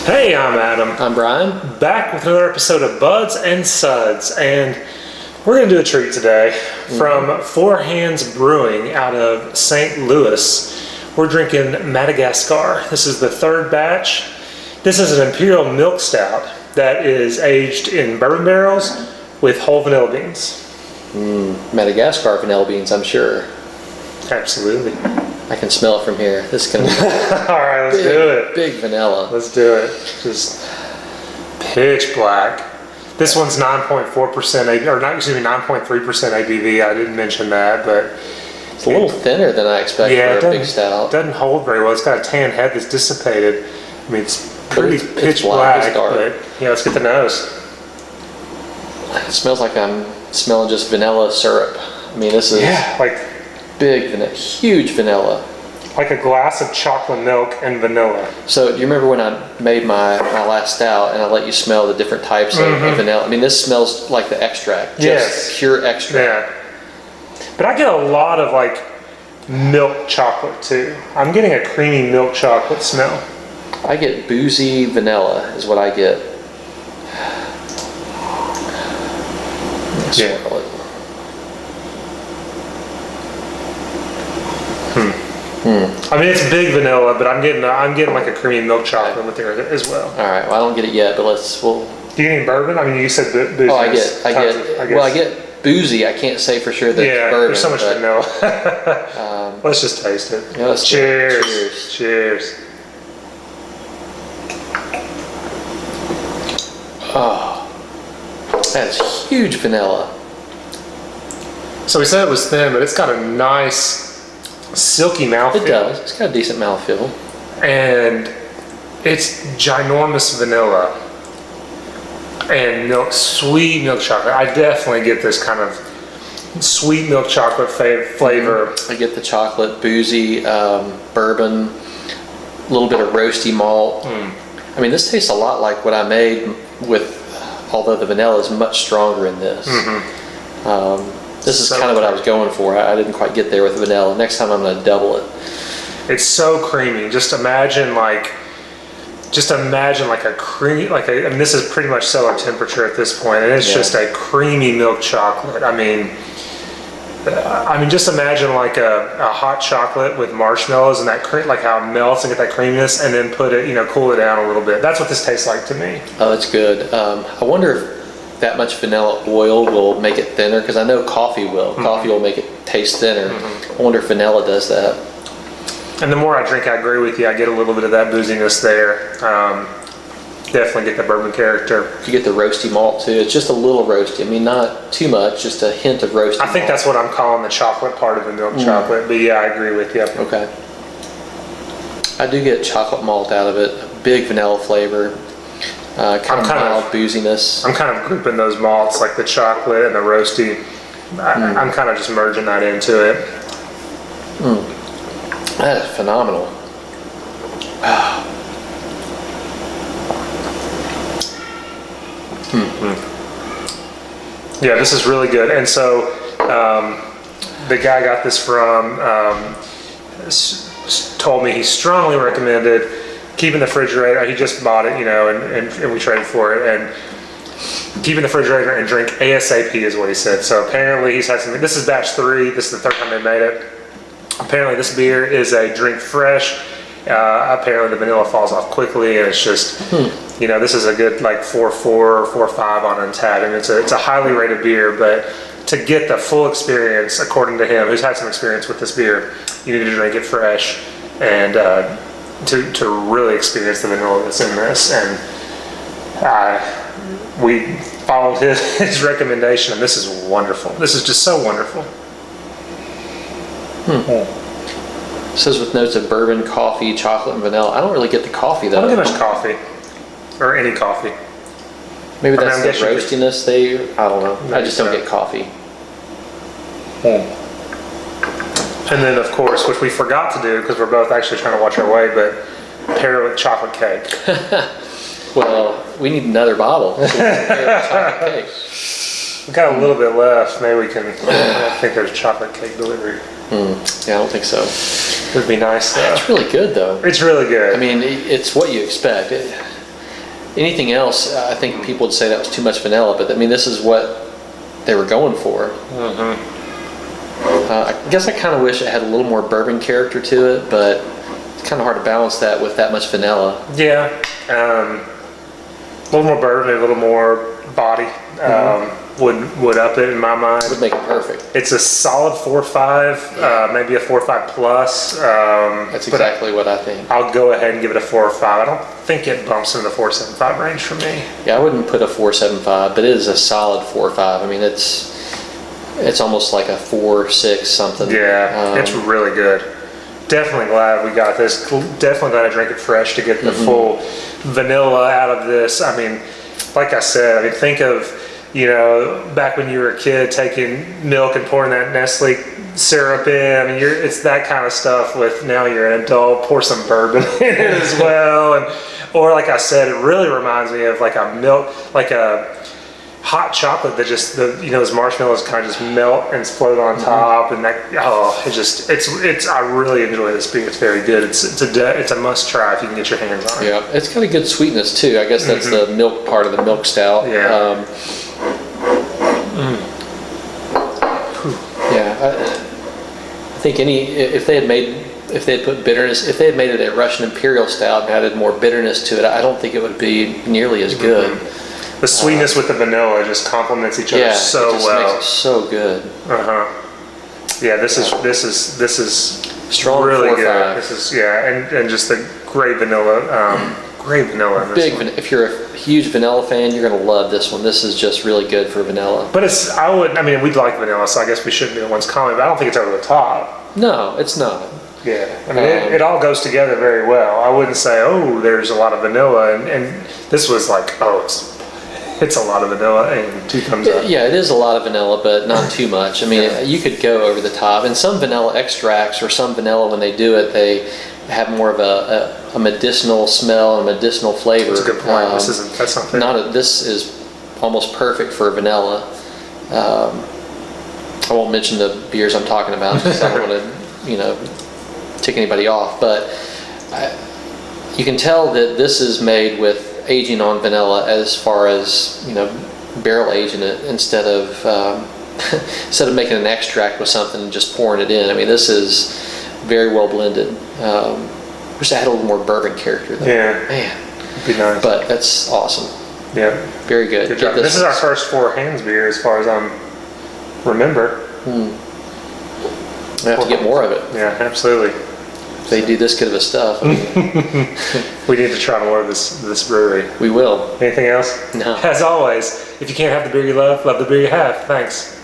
Hey, I'm Adam. I'm Bryan. Back with another episode of Buds and Suds, and we're going to do a treat today from Four Hands Brewing out of St. Louis. We're drinking Madagascar. This is the third batch. This is an imperial milk stout that is aged in bourbon barrels with whole vanilla beans. Madagascar vanilla beans, I'm sure. Absolutely. I can smell it from here. This is going to be All right, let's do it. big vanilla. Let's do it. Just pitch black. This one's 9.4% or not, excuse me, 9.3% ABV. I didn't mention that, but It's a little thinner than I expected for a big It stout. doesn't hold very well. It's got a tan head that's dissipated. I mean, it's pretty it's pitch black, black, it's dark. but yeah, let's get the nose. It smells like I'm smelling just vanilla syrup. I mean, this is Like big vanilla, huge vanilla. a glass of chocolate milk and vanilla. So do you remember when I made my last stout and I let you smell the different types of vanilla? I mean, this smells like the extract, just pure extract. Yeah. But I get a lot of like milk chocolate too. I'm getting a creamy milk chocolate smell. I get boozy vanilla is what I get. Yeah. Swirl it. I mean, it's big vanilla, but I'm getting like a creamy milk chocolate with it as well. All right. Well, I don't get it yet, but we'll. Do you get any bourbon? I mean, you said boozy. Oh, I get boozy. I can't say for sure that it's bourbon. There's so much vanilla. Let's just taste it. Yeah, let's Cheers. Cheers. Oh, that's huge vanilla. So we said it was thin, but it's got a nice silky mouthfeel. It does. It's got a decent mouthfeel. And it's ginormous vanilla and milk, sweet milk chocolate. I definitely get this kind of sweet milk chocolate flavor. I get the chocolate, boozy, bourbon, a little bit of roasty malt. I mean, this tastes a lot like what I made although the vanilla is much stronger in this. This is kind of what I was going for. I didn't quite get there with the vanilla. Next time I'm going to double it. It's so creamy. Just imagine like a creamy, and this is pretty much cellar temperature at this point, and it's just a creamy milk chocolate. I mean, just imagine like a hot chocolate with marshmallows and that like how it melts and get that creaminess, and then put it, cool it down a little bit. That's what this tastes like to me. Oh, it's good. I wonder if that much vanilla oil will make it thinner, because I know coffee will. Coffee will make it taste thinner. I wonder if vanilla does that. And the more I drink, I agree with you. I get a little bit of that booziness there. Definitely get the bourbon character. You get the roasty malt too. It's just a little roasty. I mean, not too much, just a hint of roasty I think malt. that's what I'm calling the chocolate part of the milk chocolate. But yeah, I agree with you. Okay. I do get chocolate malt out of it. A big vanilla flavor. Kind of mild booziness. I'm kind of grouping those malts, like the chocolate and the roasty. I'm kind of just merging that into it. That is phenomenal. Yeah, this is really good. And so the guy I got this from told me he strongly recommended keeping the refrigerator. He just bought it, and we traded for it. And keep in the refrigerator and drink ASAP is what he said. So apparently he's had some. This is batch 3. This is the third time they made it. Apparently this beer is a drink fresh. Apparently the vanilla falls off quickly, and it's just, this is a good like 4.4 or 4.5 on Untappd. I mean, it's a highly rated beer, but to get the full experience, according to him, who's had some experience with this beer, you need to drink it fresh and to really experience the vanilla that's in this. And we followed his recommendation, and this is wonderful. This is just so wonderful. It says with notes of bourbon, coffee, chocolate, and vanilla. I don't really get the coffee though. I don't get much coffee, or any coffee. Maybe that's the roastiness I don't know. I just don't get coffee. And then of course, which we forgot to do because we're both actually trying to watch our way, but pair it with chocolate cake. Well, we need another bottle. So pair it with chocolate cake. We got a little bit left. Maybe we can. I think there's chocolate cake delivery. Yeah, I don't think so. It would be nice though. It's really good though. It's really good. I mean, it's what you expect. anything else, I think people would say that was too much vanilla, but I mean, this is what they were going for. I guess I kind of wish it had a little more bourbon character to it, but it's kind of hard to balance that with that much vanilla. Yeah, a little more bourbon, a little more body would up it in my mind. Would make it perfect. It's a solid 4.5, maybe a 4.5 plus. That's exactly what I think. I'll go ahead and give it a 4 or 5. I don't think it bumps into the 4.75 range for me. Yeah, I wouldn't put a 4.75, but it is a solid 4.5. I mean, it's almost like a 4.6 something. Yeah, it's really good. Definitely glad we got this. Definitely glad I drank it fresh to get the full vanilla out of this. I mean, like I said, think of, back when you were a kid taking milk and pouring that Nestle syrup in. It's that kind of stuff with now you're an adult, pour some bourbon in it as well. Or like I said, it really reminds me of like a hot chocolate that just, those marshmallows kind of just melt and float on top, and that, I really enjoy this beer. It's very good. It's a must try if you can get your hands on it. Yeah, it's got a good sweetness too. I guess that's the milk part of the milk stout. Yeah. I think if they had put bitterness, if they had made it a Russian imperial stout and added more bitterness to it, I don't think it would be nearly as good. The sweetness with the vanilla just complements each other so it just well. Makes it so good. Yeah, this is Strong really 4 or good. 5. This is and just the great vanilla. Great vanilla in this one. If you're a huge vanilla fan, you're gonna love this one. This is just really good for vanilla. But we'd like vanilla, so I guess we shouldn't be the ones calling. But I don't think it's over the top. No, it's not. Yeah, it all goes together very well. I wouldn't say, oh, there's a lot of vanilla, and this was like, it's a lot of vanilla and 2 thumbs up. Yeah, it is a lot of vanilla, but not too much. You could go over the top. And some vanilla extracts or some vanilla, when they do it, they have more of a medicinal smell and medicinal flavor. That's a good point. That's not this is almost perfect for vanilla. I won't mention the beers I'm talking about because I don't want to, tick anybody off. But you can tell that this is made with aging on vanilla, as far as barrel aging it instead of making an extract with something and just pouring it in. This is very well blended. Wish I had a little more bourbon character though. Yeah, man, it'd be nice. But that's awesome. Yeah, very good. Good job. This is our first 4 hands beer, as far as I remember. I have to get more of it. Yeah, absolutely. They do this good of a stuff. We need to try more of this brewery. We will. Anything else? No. As always, if you can't have the beer you love the beer you have. Thanks.